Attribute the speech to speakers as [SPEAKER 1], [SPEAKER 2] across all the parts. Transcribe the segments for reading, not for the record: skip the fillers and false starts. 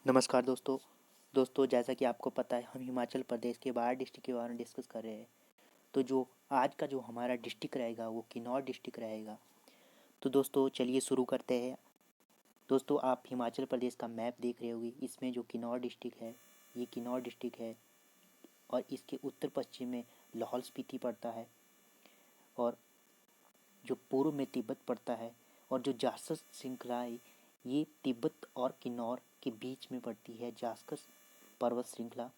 [SPEAKER 1] नमस्कार दोस्तों। जैसा कि आपको पता है हम हिमाचल प्रदेश के 12 डिस्ट्रिक्ट के बारे में डिस्कस कर रहे हैं। तो जो आज का जो हमारा डिस्ट्रिक्ट रहेगा वो किन्नौर डिस्ट्रिक्ट रहेगा। तो दोस्तों चलिए शुरू करते हैं। दोस्तों आप हिमाचल प्रदेश का मैप देख रहे होंगे, इसमें जो किन्नौर डिस्ट्रिक्ट है ये किन्नौर डिस्ट्रिक्ट है और इसके उत्तर पश्चिम में लाहौल स्पीति पड़ता है और जो पूर्व में तिब्बत पड़ता है और जो जासस श्रृंखला है ये तिब्बत और किन्नौर के बीच में पड़ती है, जासकस पर्वत श्रृंखला।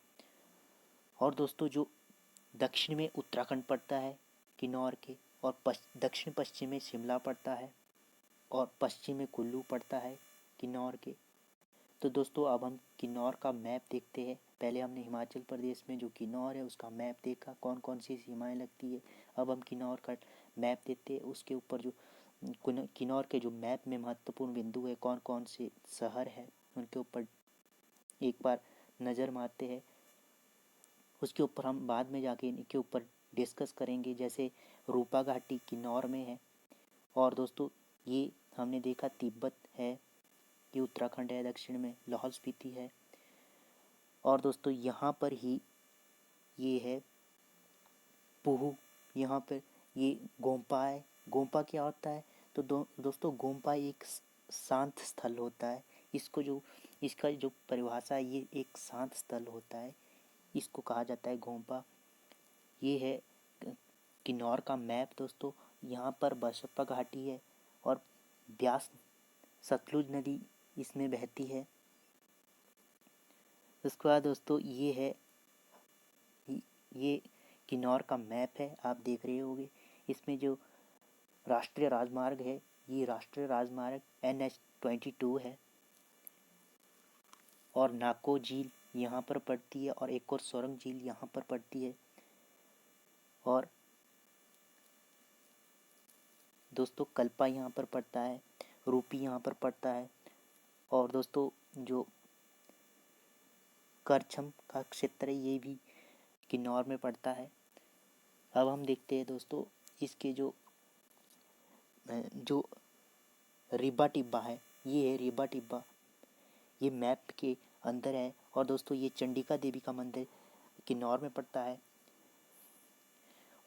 [SPEAKER 1] और दोस्तों जो दक्षिण में उत्तराखंड पड़ता है किन्नौर के और दक्षिण पश्चिम में शिमला पड़ता है और पश्चिम में कुल्लू पड़ता है किन्नौर के। तो दोस्तों अब हम किन्नौर का मैप देखते हैं। पहले हमने हिमाचल प्रदेश में जो किन्नौर है उसका मैप देखा, कौन कौन सी सीमाएं लगती है। अब हम किन्नौर का मैप देखते हैं, उसके ऊपर जो किन्नौर के जो मैप में महत्वपूर्ण बिंदु है, कौन कौन से शहर है उनके ऊपर एक बार नज़र मारते हैं। उसके ऊपर हम बाद में जाके इनके ऊपर डिस्कस करेंगे। जैसे रूपा घाटी किन्नौर में है और दोस्तों ये हमने देखा तिब्बत है, ये उत्तराखंड है, दक्षिण में लाहौल स्पीति है और दोस्तों यहाँ पर ही ये है पुहू, यहाँ पर ये गोम्पा है। गोम्पा क्या होता है? तो दोस्तों गोम्पा एक शांत स्थल होता है। इसका जो परिभाषा है ये एक शांत स्थल होता है, इसको कहा जाता है गोम्पा। ये है किन्नौर का मैप दोस्तों। यहाँ पर बसप्पा घाटी है और ब्यास सतलुज नदी इसमें बहती है। उसके बाद दोस्तों ये किन्नौर का मैप है, आप देख रहे होंगे। इसमें जो राष्ट्रीय राजमार्ग है ये राष्ट्रीय राजमार्ग NH-22 है और नाको झील यहाँ पर पड़ती है और एक और सोरंग झील यहाँ पर पड़ती है। और दोस्तों कल्पा यहाँ पर पड़ता है, रूपी यहाँ पर पड़ता है और दोस्तों जो करछम का क्षेत्र है ये भी किन्नौर में पड़ता है। अब हम देखते हैं दोस्तों इसके जो रिबा टिब्बा है, ये है रिबा टिब्बा, ये मैप के अंदर है। और दोस्तों ये चंडिका देवी का मंदिर किन्नौर में पड़ता है।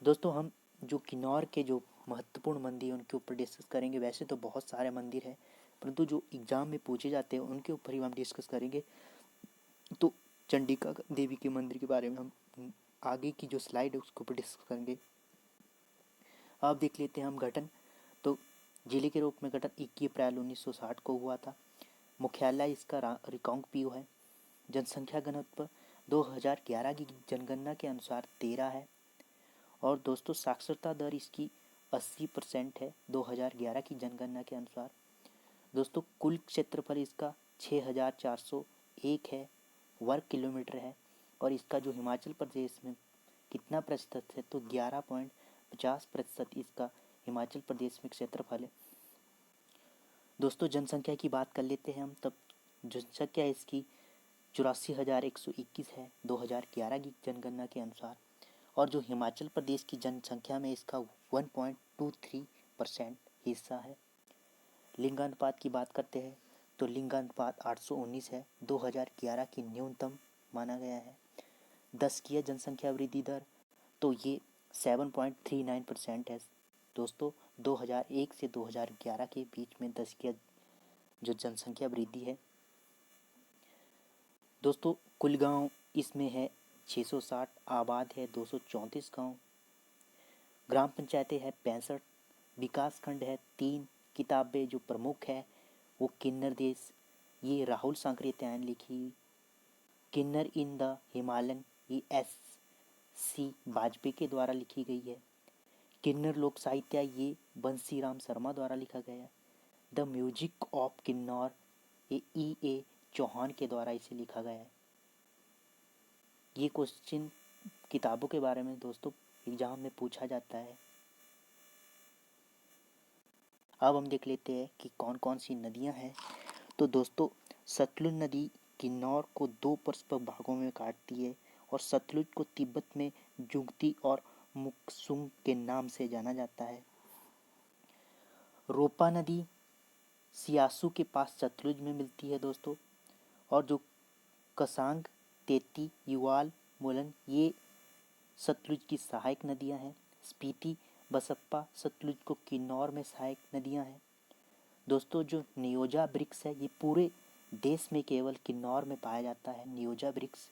[SPEAKER 1] दोस्तों हम जो किन्नौर के जो महत्वपूर्ण मंदिर हैं उनके ऊपर डिस्कस करेंगे। वैसे तो बहुत सारे मंदिर हैं परंतु जो एग्ज़ाम में पूछे जाते हैं उनके ऊपर ही हम डिस्कस करेंगे। तो चंडिका देवी के मंदिर के बारे में हम आगे की जो स्लाइड है उसके ऊपर डिस्कस करेंगे। अब देख लेते हैं हम गठन। तो जिले के रूप में गठन 21 अप्रैल 1960 को हुआ था। मुख्यालय इसका रिकांगपिओ है। जनसंख्या घनत्व 2011 की जनगणना के अनुसार 13 है और दोस्तों साक्षरता दर इसकी 80% है 2011 की जनगणना के अनुसार। दोस्तों कुल क्षेत्रफल इसका 6401 है वर्ग किलोमीटर है और इसका जो हिमाचल प्रदेश में कितना प्रतिशत है तो 11.50% इसका हिमाचल प्रदेश में क्षेत्रफल है। दोस्तों जनसंख्या की बात कर लेते हैं हम। तब जनसंख्या इसकी 84,121 है 2011 की जनगणना के अनुसार और जो हिमाचल प्रदेश की जनसंख्या में इसका 1.23% हिस्सा है। लिंगानुपात की बात करते हैं तो लिंगानुपात 819 है 2011 की न्यूनतम माना गया है। दशकीय जनसंख्या वृद्धि दर तो ये 7.39% है दोस्तों 2001 से 2011 के बीच में दशकीय जो जनसंख्या वृद्धि है। दोस्तों कुल गांव इसमें है 660, आबाद है 234 गांव, ग्राम पंचायतें है 65, विकास खंड है 3। किताबें जो प्रमुख है वो किन्नर देश, ये राहुल सांकृत्यायन ने लिखी। किन्नर इन द हिमालयन, ये SC वाजपेयी के द्वारा लिखी गई है। किन्नर लोक साहित्य ये बंसीराम शर्मा द्वारा लिखा गया है। द म्यूजिक ऑफ किन्नौर ये E.A. चौहान के द्वारा इसे लिखा गया है। ये क्वेश्चन किताबों के बारे में दोस्तों एग्जाम में पूछा जाता है। अब हम देख लेते हैं कि कौन कौन सी नदियां हैं। तो दोस्तों सतलुज नदी किन्नौर को 2 परस्पर भागों में काटती है और सतलुज को तिब्बत में जुगती और मुक्सुंग के नाम से जाना जाता है। रोपा नदी सियासू के पास सतलुज में मिलती है दोस्तों और जो कसांग, तेती, युवाल, मोलन ये सतलुज की सहायक नदियां हैं। स्पीति, बसप्पा सतलुज को किन्नौर में सहायक नदियां हैं। दोस्तों जो नियोजा वृक्ष है ये पूरे देश में केवल किन्नौर में पाया जाता है। नियोजा वृक्ष,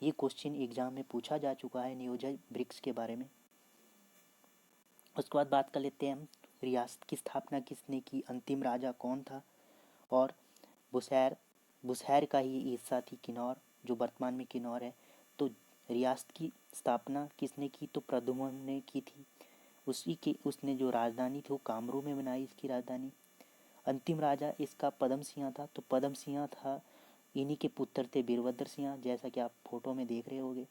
[SPEAKER 1] ये क्वेश्चन एग्जाम में पूछा जा चुका है नियोजा वृक्ष के बारे में। उसके बाद बात कर लेते हैं हम रियासत की स्थापना किसने की, अंतिम राजा कौन था। और बुसहैर का ही हिस्सा थी किन्नौर, जो वर्तमान में किन्नौर है। तो रियासत की स्थापना किसने की, तो प्रद्युम्न ने की थी। उसने जो राजधानी थी वो कामरू में बनाई इसकी राजधानी। अंतिम राजा इसका पदम सिंह था। तो पदम सिंह था, इन्हीं के पुत्र थे वीरभद्र सिंह, जैसा कि आप फोटो में देख रहे होंगे।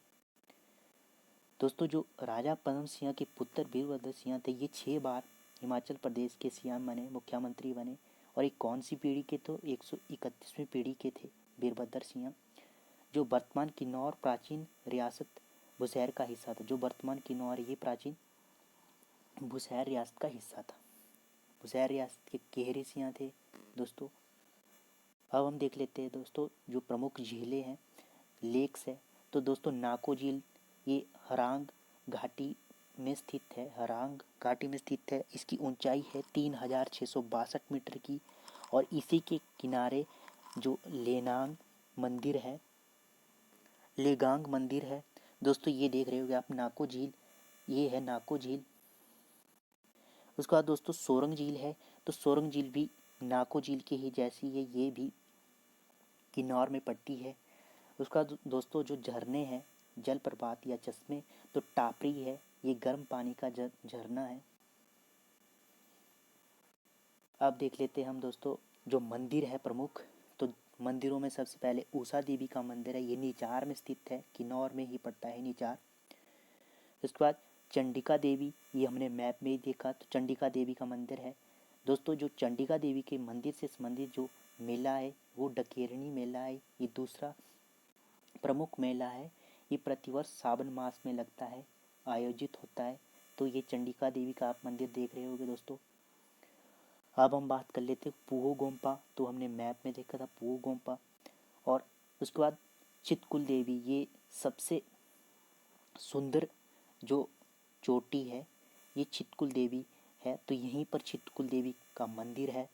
[SPEAKER 1] दोस्तों जो राजा पदम सिंह के पुत्र वीरभद्र सिंह थे ये 6 बार हिमाचल प्रदेश के सीएम बने, मुख्यमंत्री बने। और ये कौन सी पीढ़ी के, तो 131वीं पीढ़ी के थे वीरभद्र सिंह, जो वर्तमान किन्नौर प्राचीन रियासत बुसहैर का हिस्सा था। जो वर्तमान किन्नौर ये प्राचीन बुसहैर रियासत का हिस्सा था। बुसहैर रियासत के केहरी सिंह थे दोस्तों। अब हम देख लेते हैं दोस्तों जो प्रमुख झीलें हैं, लेक्स है। तो दोस्तों नाको झील ये हरांग घाटी में स्थित है। हरांग घाटी में स्थित है। इसकी ऊंचाई है 3662 मीटर की। और इसी के किनारे जो लेगांग मंदिर है दोस्तों, ये देख रहे होगे आप नाको झील, ये है नाको झील। उसके बाद दोस्तों सोरंग झील है। तो सोरंग झील भी नाको झील के ही जैसी है, ये भी किन्नौर में पड़ती है। उसका दोस्तों जो झरने हैं, जलप्रपात या चश्मे, तो टापरी है, ये गर्म पानी का झरना है। अब देख लेते हैं हम दोस्तों जो मंदिर है प्रमुख। तो मंदिरों में सबसे पहले उषा देवी का मंदिर है, ये निचार में स्थित है, किन्नौर में ही पड़ता है निचार। उसके बाद चंडिका देवी, ये हमने मैप में ही देखा, तो चंडिका देवी का मंदिर है। दोस्तों जो चंडिका देवी के मंदिर से संबंधित जो मेला है वो डकेरनी मेला है, ये दूसरा प्रमुख मेला है। ये प्रतिवर्ष सावन मास में लगता है, आयोजित होता है। तो ये चंडिका देवी का आप मंदिर देख रहे होगे दोस्तों। अब हम बात कर लेते हैं पूहो गोम्पा, तो हमने मैप में देखा था पूहो गोम्पा। और उसके बाद चितकुल देवी, ये सबसे सुंदर जो चोटी है ये चितकुल देवी है। तो यहीं पर चितकुल देवी का मंदिर है।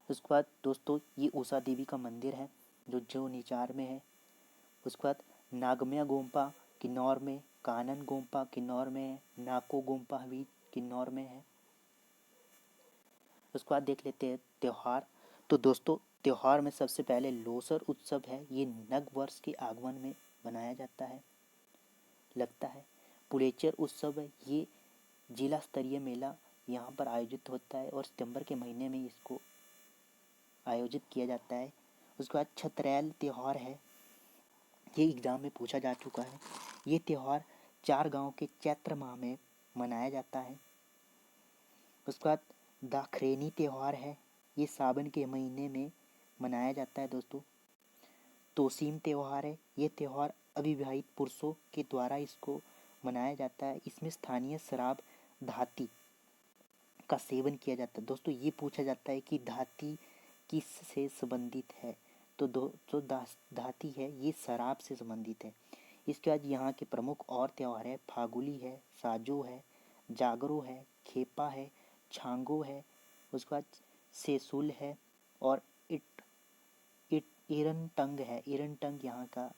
[SPEAKER 1] उसके बाद दोस्तों ये उषा देवी का मंदिर है जो निचार में है। उसके बाद नागम्या गोम्पा किन्नौर में, कानन गोम्पा किन्नौर में है, नाको गोम्पा भी किन्नौर में है। उसके बाद देख लेते हैं त्यौहार। तो दोस्तों त्यौहार में सबसे पहले लोसर उत्सव है, ये नव वर्ष के आगमन में मनाया जाता है, लगता है। पुलेचर उत्सव है, ये जिला स्तरीय मेला यहाँ पर आयोजित होता है और सितंबर के महीने में इसको आयोजित किया जाता है। उसके बाद छतरैल त्यौहार है, ये एग्ज़ाम में पूछा जा चुका है। ये त्यौहार 4 गांव के चैत्र माह में मनाया जाता है। उसके बाद दाखरेनी त्यौहार है, ये सावन के महीने में मनाया जाता है दोस्तों। तोसीम त्यौहार है, ये त्यौहार अविवाहित पुरुषों के द्वारा इसको मनाया जाता है। इसमें स्थानीय शराब धाती का सेवन किया जाता है। दोस्तों ये पूछा जाता है कि धाती किस से संबंधित है, तो जो धाती है ये शराब से संबंधित है। इसके बाद यहाँ के प्रमुख और त्यौहार है, फागुली है, साजो है, जागरो है, खेपा है, छांगो है। उसके बाद सेसुल है और इरनटंग है। इरनटंग यहाँ का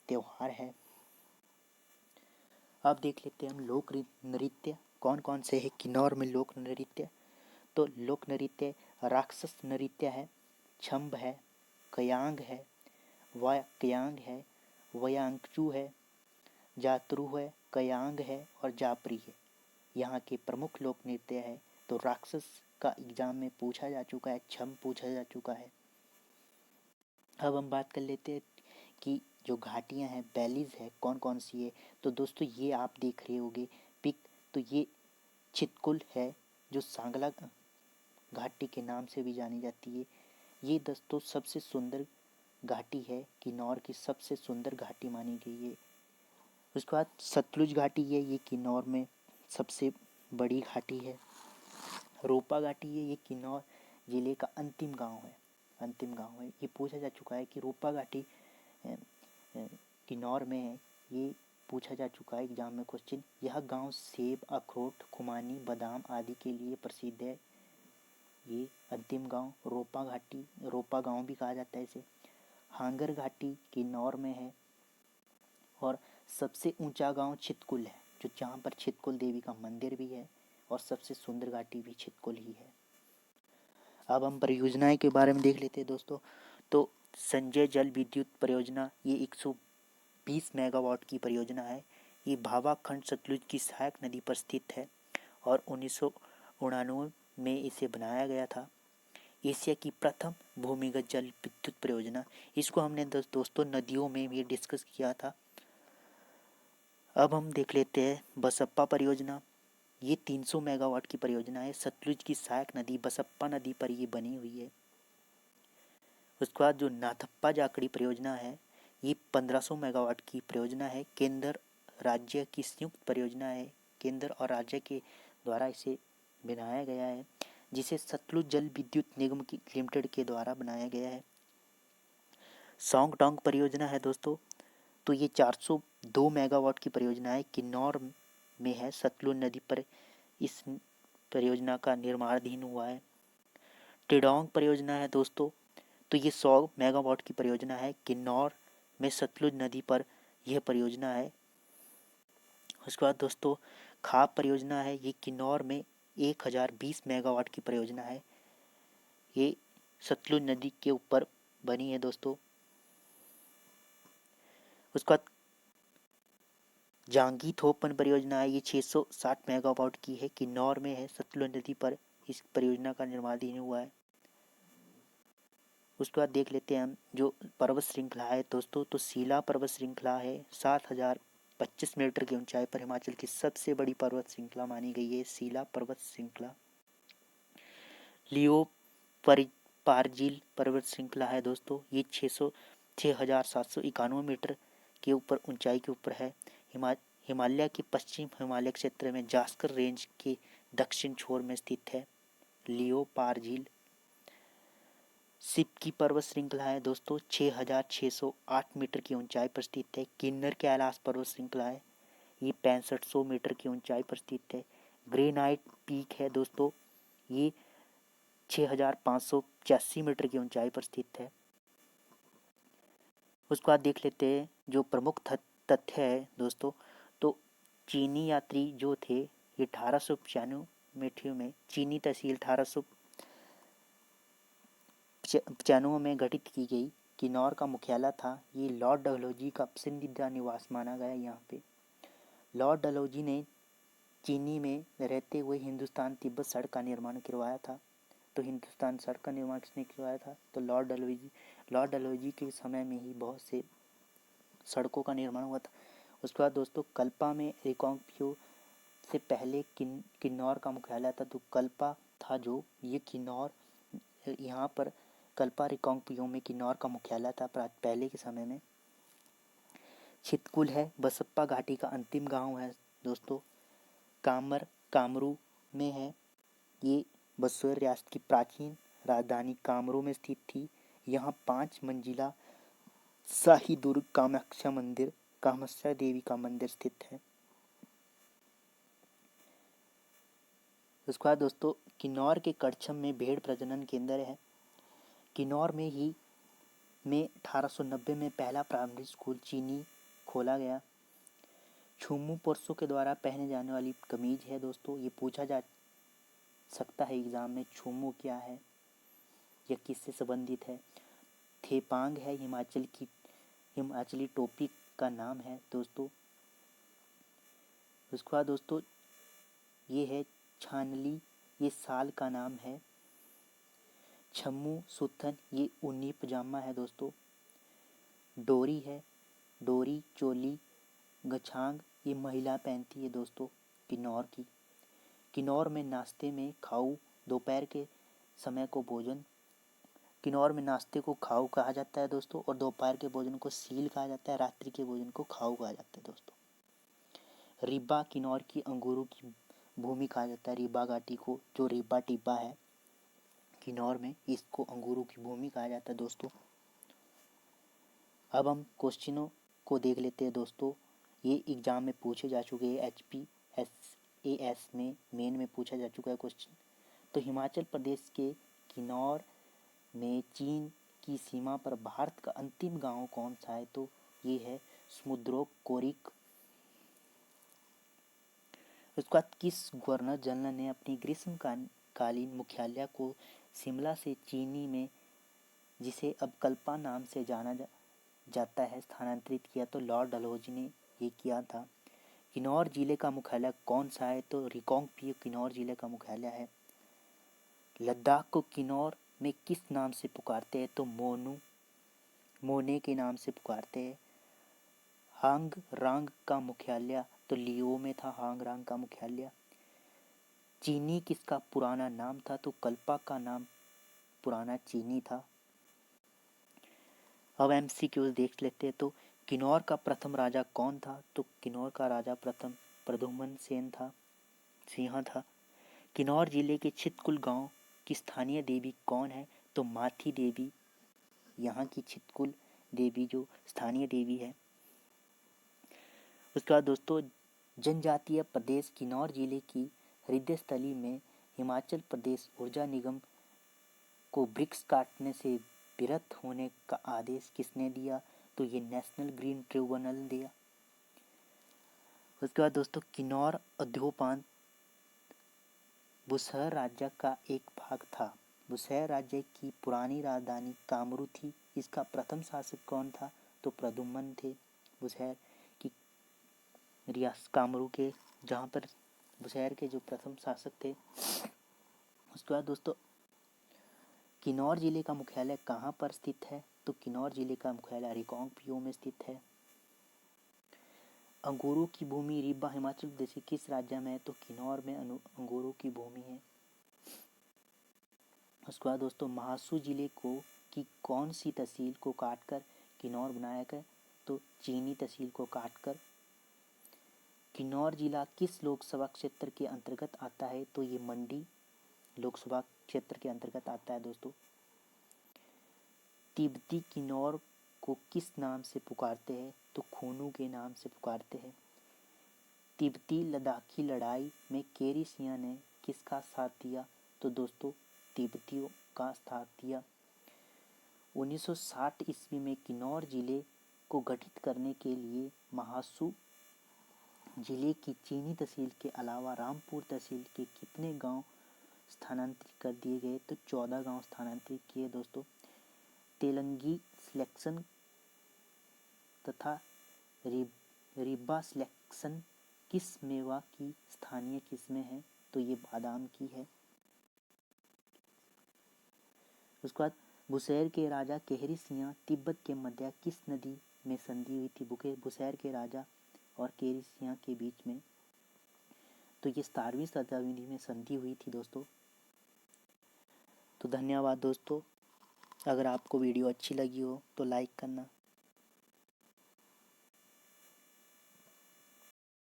[SPEAKER 1] त्यौहार है। अब देख लेते हैं हम लोक नृत्य कौन कौन से है किन्नौर में। लोक नृत्य, तो लोक नृत्य राक्षस नृत्य है, छंब है, कयांग है, वाक्यांग है, वयांगचू है, जातरू है, कयांग है और जापरी है। यहाँ के प्रमुख लोक नृत्य है। तो राक्षस का एग्जाम में पूछा जा चुका है, छंब पूछा जा चुका है। अब हम बात कर लेते हैं कि जो घाटियाँ हैं वैलीज है कौन कौन सी है। तो दोस्तों ये आप देख रहे होगे पिक, तो ये चितकुल है जो सांगला घाटी के नाम से भी जानी जाती है। ये दोस्तों सबसे सुंदर घाटी है, किन्नौर की सबसे सुंदर घाटी मानी गई है। उसके बाद सतलुज घाटी है, ये किन्नौर में सबसे बड़ी घाटी है। रोपा घाटी है, ये किन्नौर जिले का अंतिम गांव है। ये पूछा जा चुका है कि रोपा घाटी किन्नौर में है। ये पूछा जा चुका है एग्जाम में क्वेश्चन। यह गांव सेब, अखरोट, खुमानी, बादाम आदि के लिए प्रसिद्ध है। ये अंतिम गांव रोपा गांव भी कहा जाता है इसे। हांगर घाटी किन्नौर में है। और सबसे ऊंचा गांव छितकुल है, जो जहाँ पर छितकुल देवी का मंदिर भी है, और सबसे सुंदर घाटी भी छितकुल ही है। अब हम परियोजनाएं के बारे में देख लेते हैं दोस्तों। तो संजय जल विद्युत परियोजना, ये 120 मेगावाट की परियोजना है। ये भाभा खंड सतलुज की सहायक नदी पर स्थित है और 1999 में इसे बनाया गया था। एशिया की प्रथम भूमिगत जल विद्युत परियोजना, इसको हमने दोस्तों नदियों में भी डिस्कस किया था। अब हम देख लेते हैं बसप्पा परियोजना। ये 300 मेगावाट की परियोजना है। सतलुज की सहायक नदी बसप्पा नदी पर ये बनी हुई है। उसके बाद जो नाथप्पा जाखड़ी परियोजना है, ये 1500 मेगावाट की परियोजना है। केंद्र राज्य की संयुक्त परियोजना है। केंद्र और राज्य के द्वारा इसे बनाया गया है, जिसे सतलुज जल विद्युत निगम की लिमिटेड के द्वारा बनाया गया है। सौंगडोंग परियोजना है दोस्तों, तो ये 402 मेगावाट की परियोजना है। किन्नौर में है। सतलुज नदी पर इस परियोजना का निर्माणाधीन हुआ है। टिडोंग परियोजना है दोस्तों, तो ये 100 मेगावाट की परियोजना है। किन्नौर में सतलुज नदी पर यह परियोजना है। उसके बाद दोस्तों खाप परियोजना है। ये किन्नौर में 1020 मेगावाट की परियोजना है। ये सतलुज नदी के ऊपर बनी है दोस्तों। उसके बाद जांगी थोपन परियोजना है। ये 660 मेगावाट की है। किन्नौर में है। सतलुज नदी पर इस परियोजना का निर्माणाधीन हुआ है। उसके बाद देख लेते हैं हम जो पर्वत श्रृंखला है दोस्तों। तो सीला पर्वत श्रृंखला है। 7025 मीटर की ऊंचाई पर हिमाचल की सबसे बड़ी पर्वत श्रृंखला मानी गई है सीला पर्वत श्रृंखला। लियो पारजिल पर्वत श्रृंखला है दोस्तों। ये 6791 मीटर के ऊपर ऊंचाई के ऊपर है। हिमालय के पश्चिम हिमालय क्षेत्र में जास्कर रेंज के दक्षिण छोर में स्थित है लियो पारजिल। सिपकी पर्वत श्रृंखला है दोस्तों। 6608 मीटर की ऊंचाई पर स्थित है। किन्नर कैलाश पर्वत श्रृंखला है। ये 6500 मीटर की ऊंचाई पर स्थित है। ग्रेनाइट पीक है दोस्तों, ये 6585 मीटर की ऊंचाई पर स्थित है। उसके बाद देख लेते हैं जो प्रमुख तथ्य है दोस्तों। तो चीनी यात्री जो थे, ये 1895 में चीनी तहसील 1895 में गठित की गई। किन्नौर का मुख्यालय था। ये लॉर्ड डलहौजी का पसंदीदा निवास माना गया। यहाँ पे लॉर्ड डलहौजी ने चीनी में रहते हुए हिंदुस्तान तिब्बत सड़क का निर्माण करवाया था। तो हिंदुस्तान सड़क का निर्माण किसने करवाया था? तो लॉर्ड डलहौजी के समय में ही बहुत से सड़कों का निर्माण हुआ था। उसके बाद दोस्तों कल्पा में रिकांगपिओ से पहले किन्नौर का मुख्यालय था। तो कल्पा था जो ये किन्नौर, यहाँ पर कल्पा रिकांगपिओ में किन्नौर का मुख्यालय था पहले के समय में। छितकुल है बसप्पा घाटी का अंतिम गांव है दोस्तों। कामरू में है। ये बसोर रियासत की प्राचीन राजधानी कामरू में स्थित थी। यहाँ 5 मंजिला शाही दुर्ग कामाख्या देवी का मंदिर स्थित है। उसके बाद दोस्तों किन्नौर के कड़छम में भेड़ प्रजनन केंद्र है। किन्नौर में 1890 में पहला प्राइमरी स्कूल चीनी खोला गया। छुम्मू पुरुषों के द्वारा पहने जाने वाली कमीज है दोस्तों। ये पूछा जा सकता है एग्जाम में, छुम्मू क्या है या किससे संबंधित है। थेपांग है हिमाचली टोपी का नाम है दोस्तों। उसके बाद दोस्तों ये है छानली, ये साल का नाम है। छम्मू सुथन ये ऊनी पजामा है दोस्तों। डोरी है, डोरी चोली गछांग ये महिला पहनती है दोस्तों किन्नौर की। किन्नौर में नाश्ते में खाऊ, दोपहर के समय को भोजन, किन्नौर में नाश्ते को खाऊ कहा जाता है दोस्तों, और दोपहर के भोजन को सील कहा जाता है, रात्रि के भोजन को खाऊ कहा जाता है दोस्तों। रिब्बा किन्नौर की अंगूरों की भूमि कहा जाता है रिब्बा घाटी को, जो रिब्बा टिब्बा है किन्नौर में, इसको अंगूरों की भूमि कहा जाता है दोस्तों। अब हम क्वेश्चनों को देख लेते हैं दोस्तों। ये एग्ज़ाम में पूछे जा चुके हैं, HPSAS में मेन में पूछा जा चुका है क्वेश्चन। तो हिमाचल प्रदेश के किन्नौर में चीन की सीमा पर भारत का अंतिम गांव कौन सा है? तो ये है समुद्रोकोरिक। उसके बाद किस गवर्नर जनरल ने अपनी ग्रीष्मकालीन मुख्यालय को शिमला से चीनी में, जिसे अब कल्पा नाम से जाना जाता है, स्थानांतरित किया? तो लॉर्ड डलहौजी ने ये किया था। किन्नौर जिले का मुख्यालय कौन सा है? तो रिकांगपिओ किन्नौर जिले का मुख्यालय है। लद्दाख को किन्नौर में किस नाम से पुकारते हैं? तो मोने के नाम से पुकारते हैं। हांग रांग का मुख्यालय तो लियो में था, हांग रांग का मुख्यालय। चीनी किसका पुराना नाम था? तो कल्पा का नाम पुराना चीनी था। अब MCQ देख लेते हैं। तो किन्नौर का प्रथम राजा कौन था? तो किन्नौर का राजा प्रथम प्रद्युम्न सिंह था। किन्नौर जिले के छितकुल गांव की स्थानीय देवी कौन है? तो माथी देवी, यहाँ की छितकुल देवी जो स्थानीय देवी है। उसके बाद दोस्तों, जनजातीय प्रदेश किन्नौर जिले की हृदय स्थली में हिमाचल प्रदेश ऊर्जा निगम को वृक्ष काटने से विरत होने का आदेश किसने दिया? तो ये नेशनल ग्रीन ट्रिब्यूनल ने दिया। उसके बाद दोस्तों, किन्नौर उद्योगपान बुसहर राज्य का एक भाग था। बुसहर राज्य की पुरानी राजधानी कामरू थी। इसका प्रथम शासक कौन था? तो प्रद्युम्न थे। बुसहर की रियासत कामरू के, जहाँ पर बुसहर के जो प्रथम शासक थे। उसके बाद दोस्तों, किन्नौर जिले का मुख्यालय कहाँ पर स्थित है? तो किन्नौर जिले का मुख्यालय रिकांगपिओ में स्थित है। अंगूरों की भूमि रीवा हिमाचल प्रदेश के किस राज्य में है? तो किन्नौर में अंगूरों की भूमि है। उसके बाद दोस्तों, महासू जिले की कौन सी तहसील को काटकर किन्नौर बनाया गया? तो चीनी तहसील को काटकर। किन्नौर जिला किस लोकसभा क्षेत्र के अंतर्गत आता है? तो ये मंडी लोकसभा क्षेत्र के अंतर्गत आता है दोस्तों। तिब्बती किन्नौर को किस नाम से पुकारते हैं? तो खूनू के नाम से पुकारते हैं। तिब्बती लद्दाखी लड़ाई में केरी सिंह ने किसका साथ दिया? तो दोस्तों तिब्बतियों का साथ दिया। 1960 ईस्वी में किन्नौर जिले को गठित करने के लिए महासू जिले की चीनी तहसील के अलावा रामपुर तहसील के कितने गांव स्थानांतरित कर दिए गए? तो 14 गांव स्थानांतरित किए दोस्तों। तेलंगी सिलेक्शन तथा रिब्बा सिलेक्शन किस मेवा की स्थानीय किस्में हैं? तो ये बादाम की है। उसके बाद, बुसहर के राजा केहरी सिंह तिब्बत के मध्य किस नदी में संधि हुई थी? बुसहर के राजा और केहरी सिंह के बीच में, तो ये 17वीं शताब्दी में संधि हुई थी दोस्तों। तो धन्यवाद दोस्तों। अगर आपको वीडियो अच्छी लगी हो तो लाइक करना।